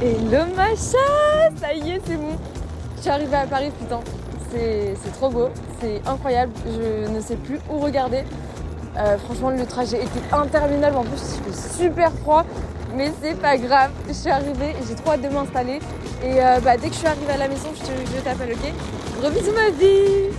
Hello Macha, ça y est, c'est bon. Je suis arrivée à Paris, putain. C'est trop beau, c'est incroyable. Je ne sais plus où regarder. Franchement, le trajet était interminable. En plus, il fait super froid, mais c'est pas grave. Je suis arrivée et j'ai trop hâte de m'installer. Et dès que je suis arrivée à la maison, je t'appelle, ok? Gros bisous, ma vie!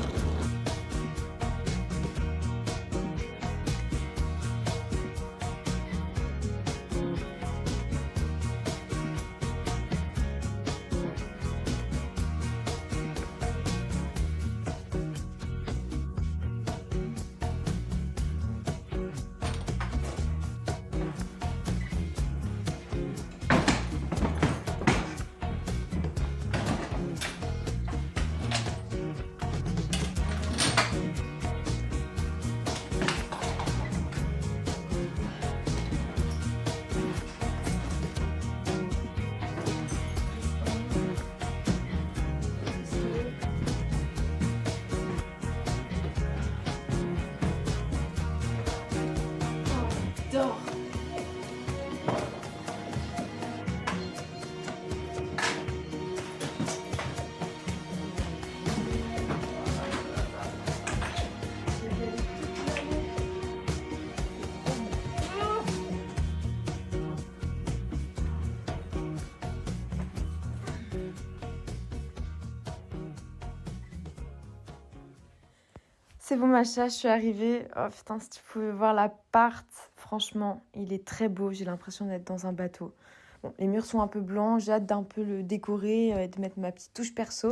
C'est bon Macha, je suis arrivée. Oh putain, si tu pouvais voir l'appart, franchement, il est très beau. J'ai l'impression d'être dans un bateau. Bon, les murs sont un peu blancs, j'ai hâte d'un peu le décorer et de mettre ma petite touche perso.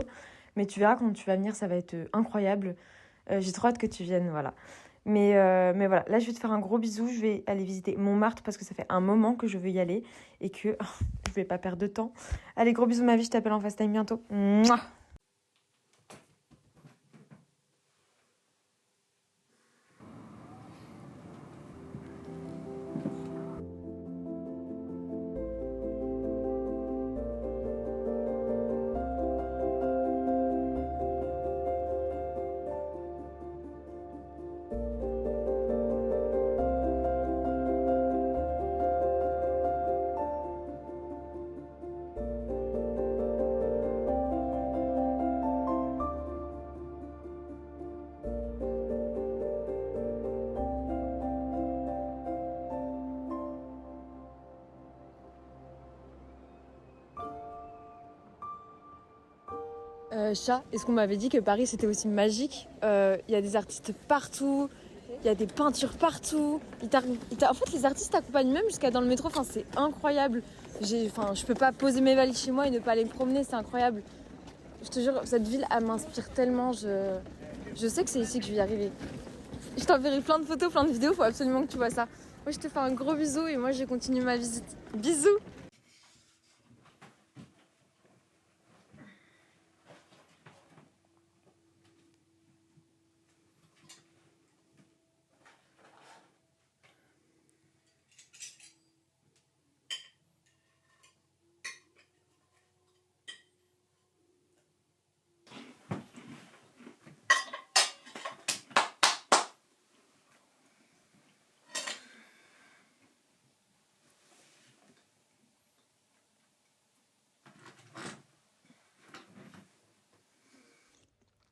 Mais tu verras quand tu vas venir, ça va être incroyable. J'ai trop hâte que tu viennes, voilà. Mais voilà, là je vais te faire un gros bisou. Je vais aller visiter Montmartre parce que ça fait un moment que je veux y aller et que je vais pas perdre de temps. Allez, gros bisous ma vie, je t'appelle en FaceTime bientôt. Mouah. Chat, est-ce qu'on m'avait dit que Paris c'était aussi magique? Il y a des artistes partout, il y a des peintures partout. En fait, les artistes t'accompagnent même jusqu'à dans le métro, enfin, c'est incroyable. Je peux pas poser mes valises chez moi et ne pas aller me promener, c'est incroyable. Je te jure, cette ville, elle m'inspire tellement. Je sais que c'est ici que je vais y arriver. Je t'enverrai plein de photos, plein de vidéos, faut absolument que tu vois ça. Moi, je te fais un gros bisou et moi, je continue ma visite. Bisous!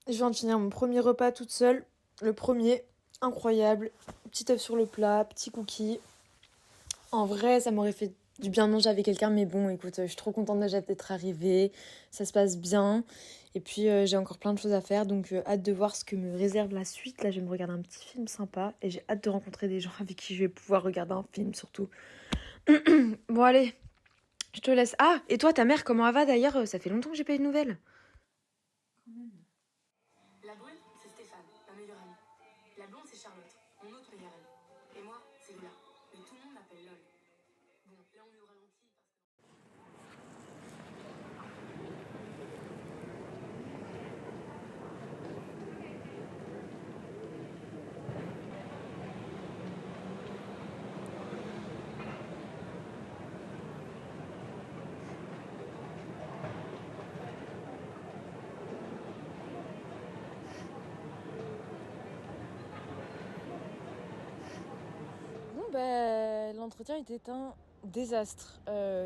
Je viens de finir mon premier repas toute seule. Le premier, incroyable. Petit œuf sur le plat, petit cookie. En vrai, ça m'aurait fait du bien de manger avec quelqu'un, mais bon, écoute, je suis trop contente déjà d'être arrivée. Ça se passe bien. Et puis, j'ai encore plein de choses à faire, donc hâte de voir ce que me réserve la suite. Là, je vais me regarder un petit film sympa et j'ai hâte de rencontrer des gens avec qui je vais pouvoir regarder un film surtout. Bon, allez, je te laisse. Ah, et toi, ta mère, comment elle va d'ailleurs? Ça fait longtemps que j'ai pas eu de nouvelles. La brune, c'est Stéphane, ma meilleure amie. La blonde, c'est Charlotte, mon autre meilleure amie. Et moi, c'est Lula. Mais tout le monde m'appelle LOL. Bon, là, on est au ralenti Bon, l'entretien est éteint. désastre.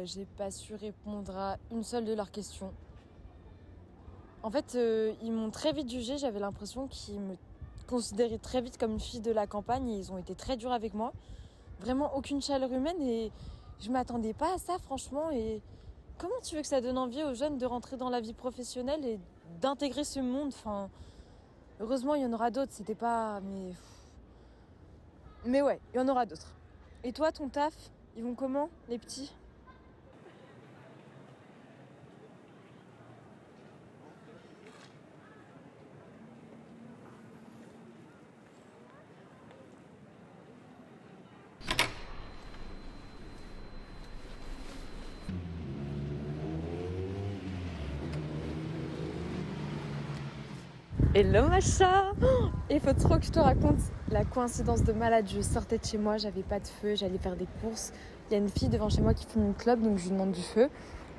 J'ai pas su répondre à une seule de leurs questions. En fait, ils m'ont très vite jugée. J'avais l'impression qu'ils me considéraient très vite comme une fille de la campagne et ils ont été très durs avec moi. Vraiment aucune chaleur humaine et je m'attendais pas à ça, franchement. Et comment tu veux que ça donne envie aux jeunes de rentrer dans la vie professionnelle et d'intégrer ce monde? Enfin, heureusement, il y en aura d'autres. C'était pas... Mais ouais, il y en aura d'autres. Et toi, ton taf, ils vont comment, les petits? Hello Macha! Il faut trop que je te raconte la coïncidence de malade. Je sortais de chez moi, j'avais pas de feu, j'allais faire des courses. Il y a une fille devant chez moi qui fume une clope, donc je lui demande du feu.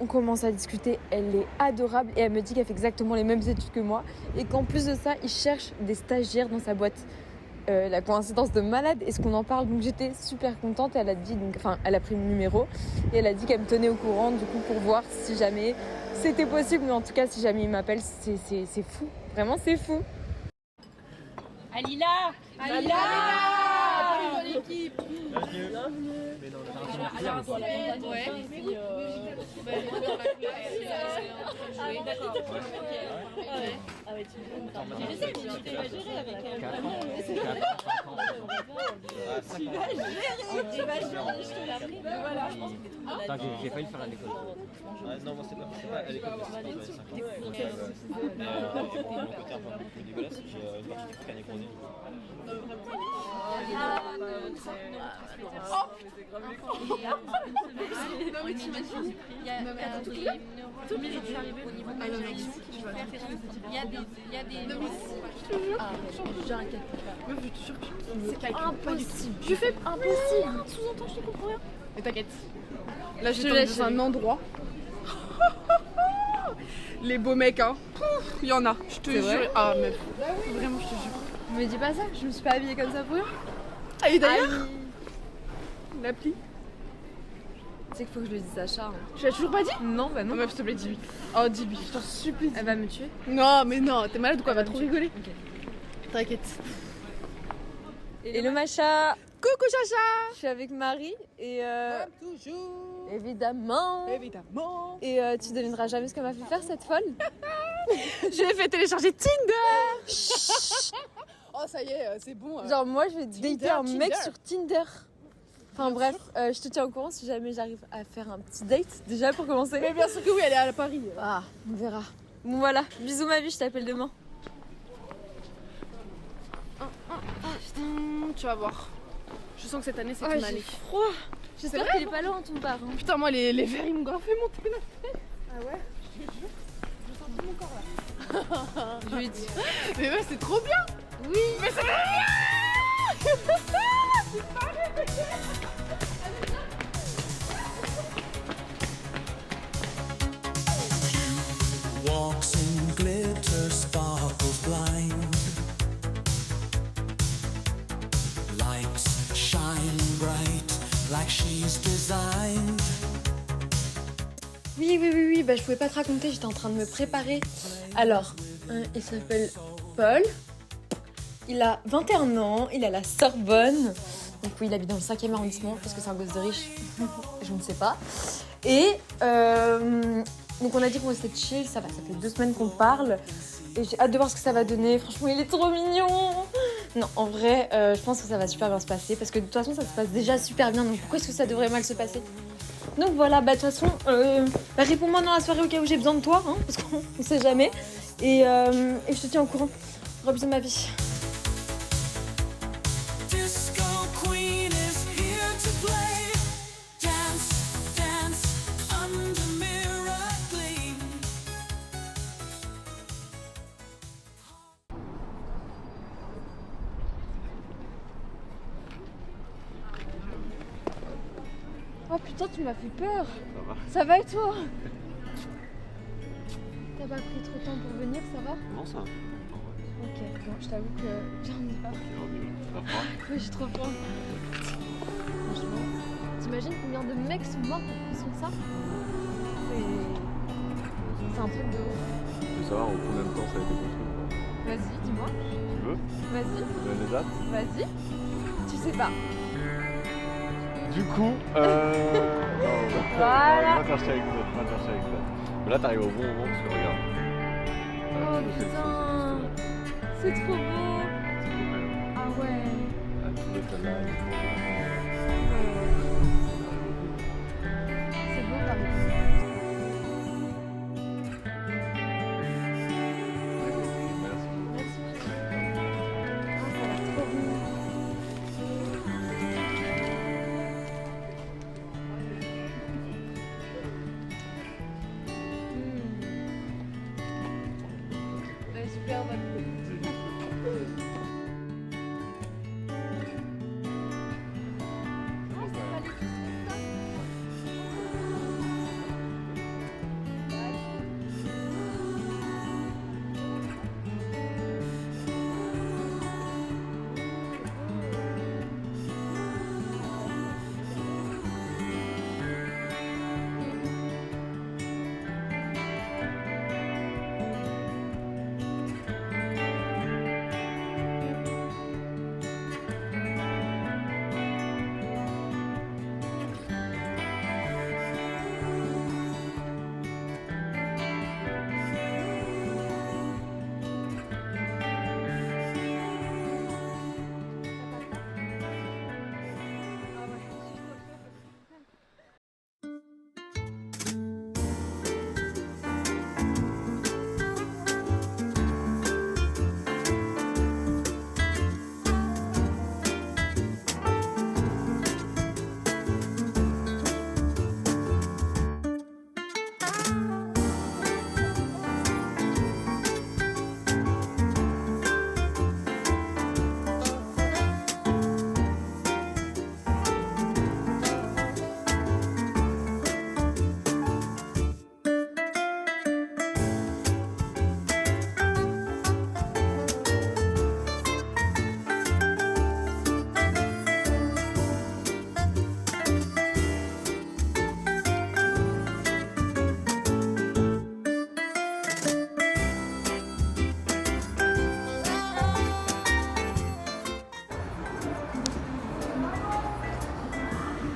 On commence à discuter, elle est adorable et elle me dit qu'elle fait exactement les mêmes études que moi et qu'en plus de ça, il cherche des stagiaires dans sa boîte. La coïncidence de malade, est-ce qu'on en parle? Donc j'étais super contente, elle a dit, elle a pris mon numéro et elle a dit qu'elle me tenait au courant du coup pour voir si jamais c'était possible, mais en tout cas si jamais il m'appelle, c'est fou, vraiment c'est fou. Alila, Alila, dans l'équipe. D'accord. Je sais que tu vas gérer avec elle. Tu vas gérer, je te l'ai appris. Voilà. Attends, j'ai failli le faire à l'école. Non, moi c'est pas à l'école, mais c'est 5 ans. Mon côté un peu plus dégueulasse, j'ai une partie qui traîne écrasée. C'est impossible. Je fais impossible. Sous-entend, je te comprends rien. Mais t'inquiète. Là, je te dans un endroit. Les beaux mecs, hein. Il y en a, je te jure. Ah, meuf. Vraiment, je te jure. Me dis pas ça, je me suis pas habillée comme ça pour rien. Ah, et d'ailleurs, l'appli. Tu sais qu'il faut que je le dise à Charles. Tu l'as toujours pas dit? Non, bah Non, non. meuf, s'il te plaît, dis-lui. Oh, dis-lui, je t'en supplie. Elle va me tuer. Non, mais non, t'es malade ou quoi? Elle va trop rigoler. Ok. T'inquiète. Hello Macha, Coucou, Chacha. je suis avec Marie et Toujours. évidemment. Évidemment. Et tu devineras jamais ce qu'elle m'a fait faire cette folle. Je l'ai fait télécharger Tinder. Oh, ça y est, c'est bon. Genre moi je vais dater un mec Tinder. sur Tinder. Enfin bref, je te tiens au courant si jamais j'arrive à faire un petit date déjà pour commencer. Mais bien sûr que oui, elle est à Paris. Ah, on verra. Bon voilà, bisous ma vie, je t'appelle demain. Tu vas voir. Je sens que cette année, c'est Ouais, une j'ai année. froid. J'espère vrai, qu'il est pas loin ton part. Hein. Putain, moi, les verres, ils m'ont grave fait monter la tête. Ah ouais? Je te jure. Je sens tout mon corps là. Je lui dis. Mais ouais, c'est trop bien. Oui. Mais c'est bien. Walks in glitter, sparkles blind. Lights shine bright like she's designed. Oui, bah je pouvais pas te raconter, j'étais en train de me préparer. Alors, il s'appelle Paul. Il a 21 ans, il est à la Sorbonne. Donc oui, il habite dans le 5e arrondissement, parce que c'est un gosse de riche. Je ne sais pas. Et donc on a dit qu'on restait chill, ça fait 2 semaines qu'on parle. Et j'ai hâte de voir ce que ça va donner. Franchement, il est trop mignon. Non, en vrai, je pense que ça va super bien se passer. Parce que de toute façon, ça se passe déjà super bien. Donc pourquoi est-ce que ça devrait mal se passer? Donc voilà, bah de toute façon, réponds-moi dans la soirée au cas où j'ai besoin de toi. Hein, parce qu'on sait jamais. Et je te tiens au courant. Gros bisous ma vie. Disco Queen is here to play. Dance, dance under mirror gleam. Oh putain, tu m'as fait peur. Ça va? Ça va et toi? T'as pas pris trop de temps pour venir, ça va? Non, ça. Ok, bon, je t'avoue que j'en ai peur. T'as froid? Oui, j'ai trop peur. Franchement. T'imagines combien de mecs sont morts pour construire ça? C'est un truc de ouf. Tu veux savoir en combien de temps ça a été construit? Vas-y, dis-moi. Tu veux? Vas-y, Les dates? vas-y. Tu sais pas. Du coup, non, Voilà. on va chercher avec d'autres, on va chercher avec d'autres. Mais là, t'arrives au bon moment parce que regarde. Oh putain, c'est trop beau. Ah ouais. Ah, tout le canal. C'est beau Paris. Merci. Merci. Ah, ça a l'air trop beau. Ouais, super bonne. Oh, c'est pas les qui font ça.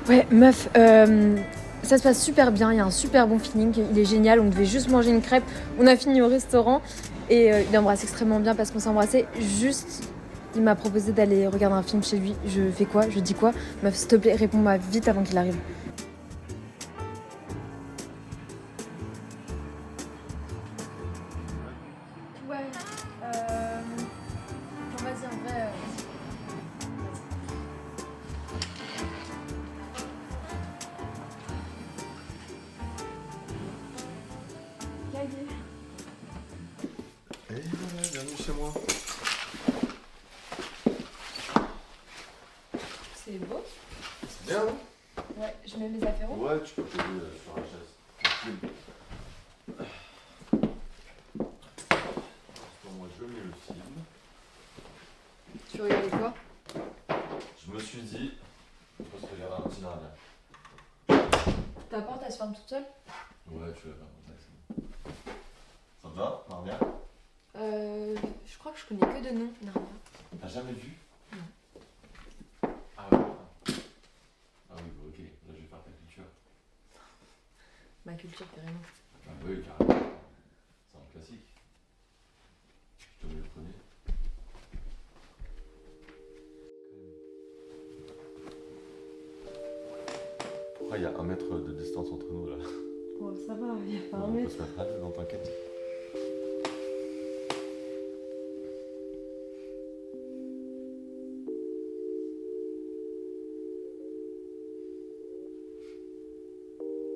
Ouais, meuf, ça se passe super bien, il y a un super bon feeling, il est génial, on devait juste manger une crêpe, on a fini au restaurant et il embrasse extrêmement bien parce qu'on s'est embrassé. Juste, il m'a proposé d'aller regarder un film chez lui. Je fais quoi? Je dis quoi? Meuf, s'il te plaît, réponds-moi vite avant qu'il arrive. Ouais. Bon, vas-y, en vrai. Et voilà, bienvenue chez moi. C'est beau? C'est bien, non? Ouais, je mets mes affaires où? Ouais, tu peux poser sur la chaise. Tranquille. Moi, je mets le film. Tu regardais quoi? Je me suis dit, parce que j'ai ralenti l'arrière. Ta porte, elle se ferme toute seule? Ouais, tu l'as fait, c'est bon. Ça te va, Narnia? Je crois que je connais que de nom, Narnia. T'as jamais vu? Non. Ah ouais, putain. Ah oui, bah ok, là je vais faire ta culture. Ma culture, carrément. Ah bah oui, carrément. C'est un classique. Je te mets le premier. Pourquoi il y a 1 mètre de distance entre nous là? Oh, ça va, il y a pas On peut se mettre à deux, non, t'inquiète.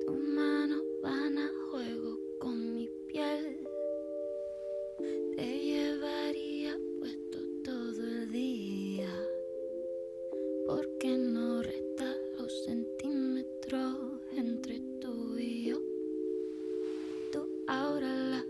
Tus manos van a juego con mi piel. Te llevaría puesto todo el día. Porque no resta los centímetros entre tú y yo. Tú ahora la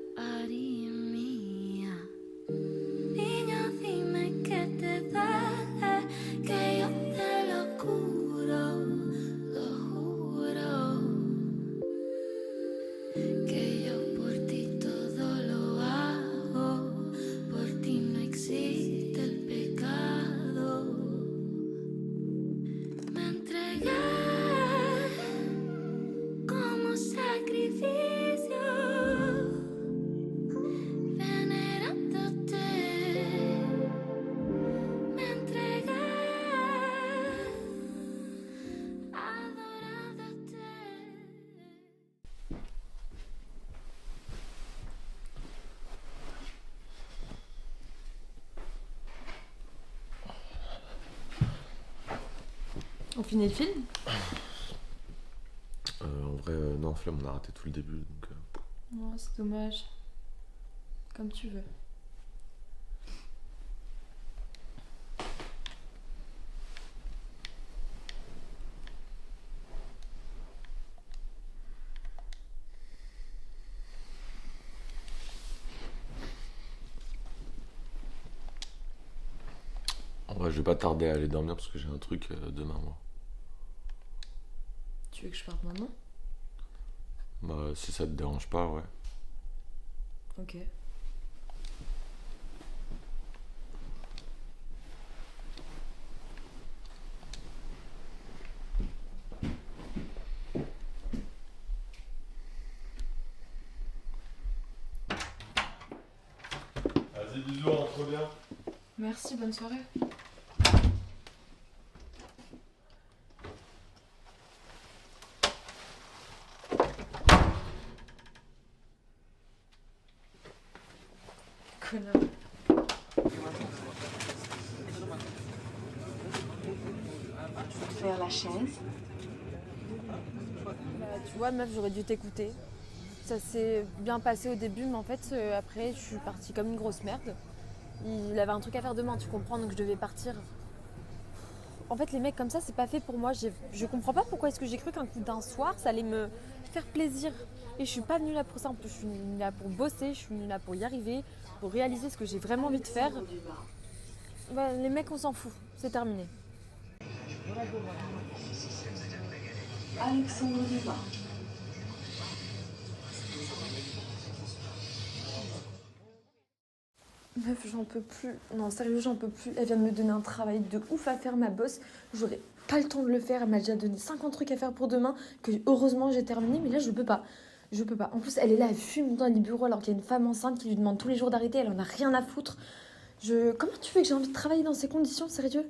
On finit le film? En vrai, non, flemme, on a raté tout le début. Donc, Non, c'est dommage. Comme tu veux. En vrai, je vais pas tarder à aller dormir parce que j'ai un truc demain, moi. Tu veux que je parte maintenant? Bah, si ça te dérange pas, ouais. Ok. Vas-y, bisous, rentre bien. Merci, bonne soirée. Connard. Faire la chaise. Tu vois, meuf, j'aurais dû t'écouter. Ça s'est bien passé au début, mais en fait, après, je suis partie comme une grosse merde. Il avait un truc à faire demain, tu comprends, donc je devais partir. En fait, les mecs comme ça, c'est pas fait pour moi. Je comprends pas pourquoi est-ce que j'ai cru qu'un coup d'un soir, ça allait me faire plaisir. Et je suis pas venue là pour ça. En plus, je suis venue là pour bosser, je suis venue là pour y arriver, pour réaliser ce que j'ai vraiment envie de faire. Bah, les mecs, on s'en fout. C'est terminé. Alexandre Dumas. Meuf, j'en peux plus. Non, sérieux, j'en peux plus. Elle vient de me donner un travail de ouf à faire, ma boss. J'aurais pas le temps de le faire. Elle m'a déjà donné 50 trucs à faire pour demain, que heureusement j'ai terminé, mais là, je peux pas. Je peux pas. En plus, elle est là, elle fume dans les bureaux alors qu'il y a une femme enceinte qui lui demande tous les jours d'arrêter. Elle en a rien à foutre. Comment tu veux que j'ai envie de travailler dans ces conditions, sérieux?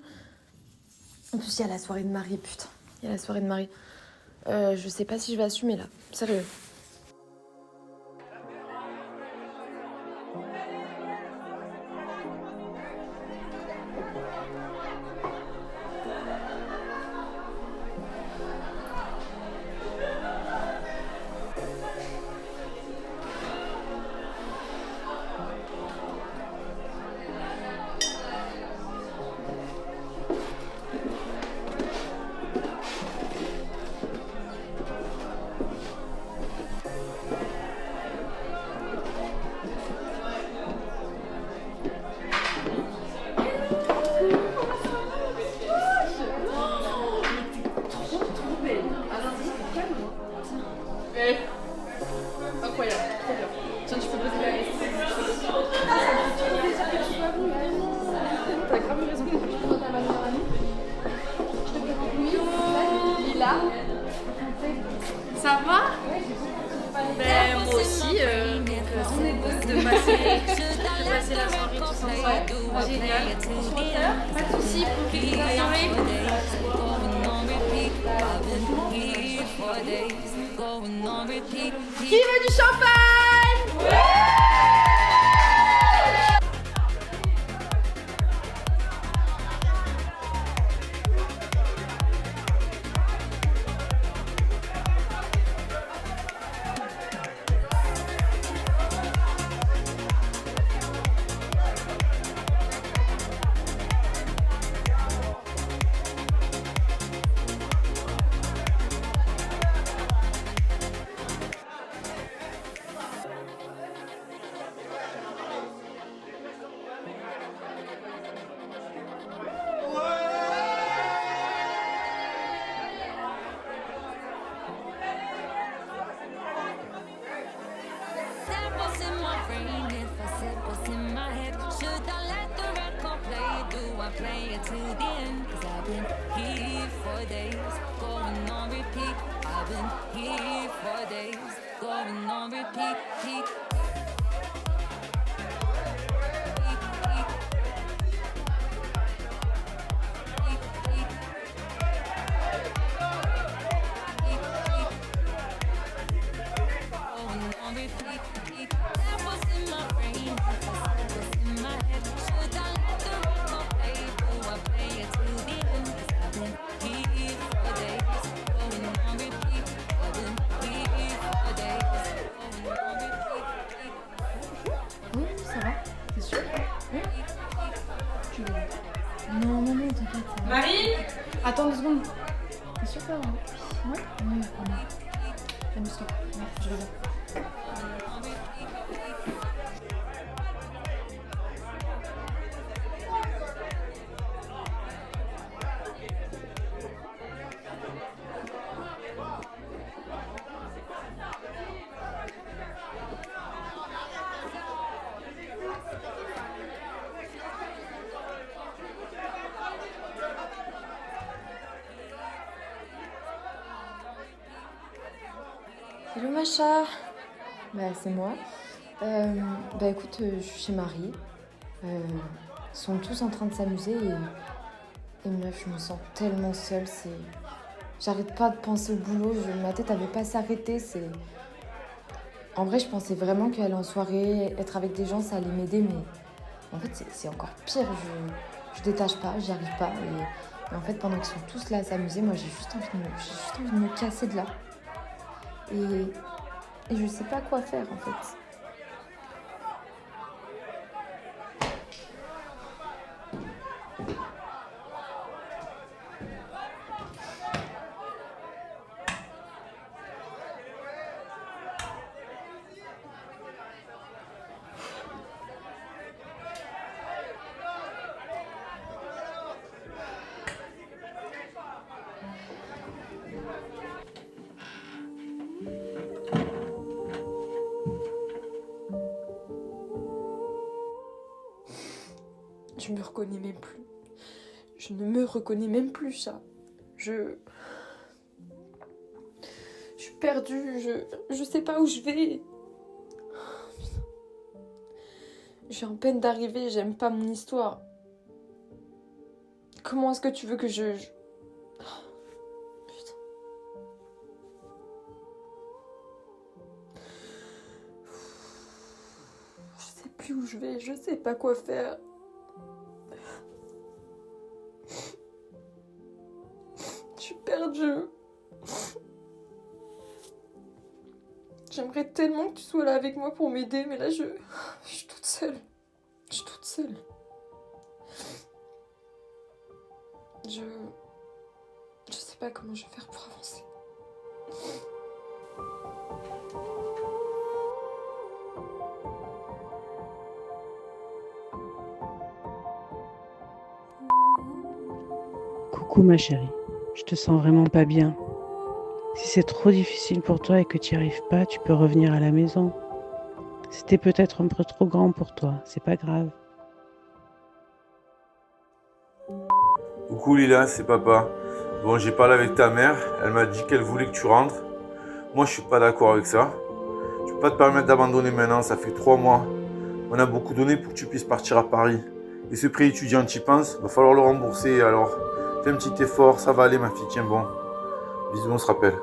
En plus, il y a la soirée de Marie, putain. Il y a la soirée de Marie. Je sais pas si je vais assumer là. Sérieux. Incroyable, trop bien. Tiens, tu peux poser la veste. T'as grave raison. Je présente à ma meilleure amie. Je te présente Louise, Lila. Ça va? Ben, moi aussi. On est deux de passer la soirée tous ensemble. Génial. Pas de soucis, profitez de la soirée. Qui veut du champagne? Play it to the end, 'cause I've been here for days, going on repeat. I've been here for days, going on repeat. Going on repeat. That was in my brain, that was in my head. Should I let the record play? Do I play it to the end? 'Cause I've been here T'es sûre? Oui. Tu veux? Non, t'inquiète. Marie? Attends 2 secondes. T'es sûre que ça va? Ouais. Oui, vraiment. Amuse-toi. Ouais, je reviens. Hello Macha. Bah c'est moi. Bah écoute, je suis chez Marie. Ils sont tous en train de s'amuser et meuf, je me sens tellement seule. J'arrête pas de penser au boulot. Ma tête avait pas s'arrêter. En vrai, je pensais vraiment qu'aller en soirée, être avec des gens, ça allait m'aider, mais en fait c'est encore pire. Je détache pas, j'y arrive pas. Et en fait, pendant qu'ils sont tous là à s'amuser, moi j'ai juste envie de me casser de là. Et je sais pas quoi faire en fait. Je me reconnais même plus. Je ne me reconnais même plus, chat. Je suis perdue. Je sais pas où je vais. Je suis en peine d'arriver. J'aime pas mon histoire. Comment est-ce que tu veux que je... Putain. Je sais plus où je vais. Je sais pas quoi faire. Je suis perdue. J'aimerais tellement que tu sois là avec moi pour m'aider, mais là je suis toute seule. Je suis toute seule. Je sais pas comment je vais faire pour avancer. Coucou ma chérie, je te sens vraiment pas bien. Si c'est trop difficile pour toi et que tu n'y arrives pas, tu peux revenir à la maison. C'était peut-être un peu trop grand pour toi, c'est pas grave. Coucou Lila, c'est papa. Bon, j'ai parlé avec ta mère, elle m'a dit qu'elle voulait que tu rentres. Moi, je suis pas d'accord avec ça. Tu peux pas te permettre d'abandonner maintenant, ça fait 3 mois. On a beaucoup donné pour que tu puisses partir à Paris. Et ce prêt étudiant, tu y penses, va falloir le rembourser, alors fais un petit effort, ça va aller ma fille, tiens bon. Bisous, on se rappelle.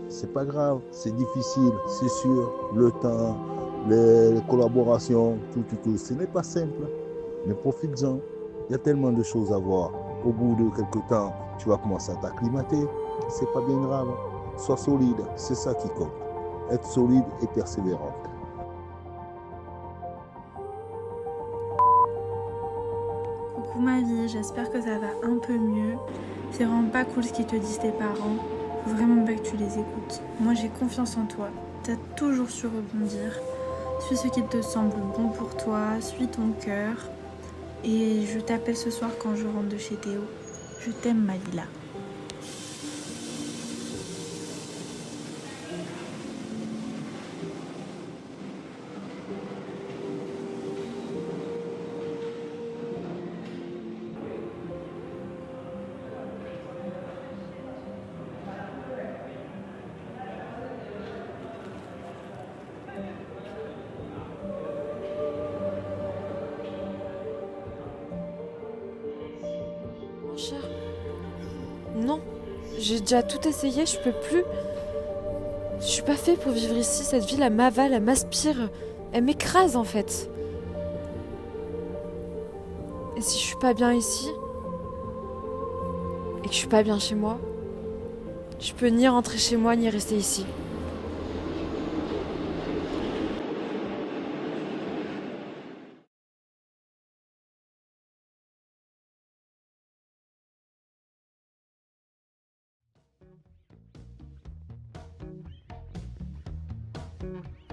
C'est pas grave, c'est difficile, c'est sûr. Le temps, les collaborations, tout. Ce n'est pas simple, mais profites-en. Il y a tellement de choses à voir. Au bout de quelques temps, tu vas commencer à t'acclimater. C'est pas bien grave. Sois solide, c'est ça qui compte. Être solide et persévérant. Coucou ma vie, j'espère que ça va un peu mieux. C'est vraiment pas cool ce qu'ils te disent tes parents. Faut vraiment pas que tu les écoutes. Moi j'ai confiance en toi. T'as toujours su rebondir. Suis ce qui te semble bon pour toi, suis ton cœur. Et je t'appelle ce soir quand je rentre de chez Théo. Je t'aime ma Lila. Mon cher. Non, j'ai déjà tout essayé, je peux plus. Je suis pas fait pour vivre ici, cette ville elle m'avale, elle m'aspire, elle m'écrase en fait. Et si je suis pas bien ici, et que je suis pas bien chez moi, je peux ni rentrer chez moi ni rester ici. Thank